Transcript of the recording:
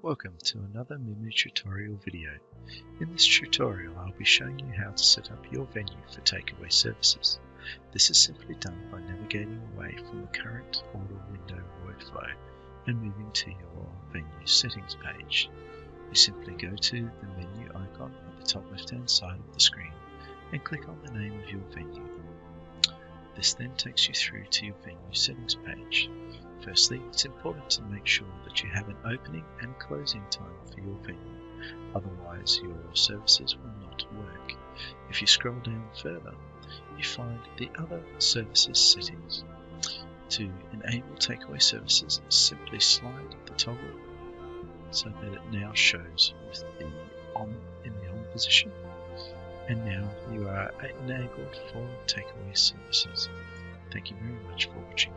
Welcome to another Mimu tutorial video. In this tutorial I'll be showing you how to set up your venue for takeaway services. This is simply done by navigating away from the current order window workflow and moving to your venue settings page. You simply go to the menu icon at the top left hand side of the screen and click on the name of your venue. This then takes you through to your venue settings page. Firstly, it's important to make sure that you have an opening and closing time for your venue, otherwise your services will not work. If you scroll down further, you find the other services settings. To enable takeaway services, simply slide the toggle so that it now shows with the on position, and now you are enabled for takeaway services. Thank you very much for watching.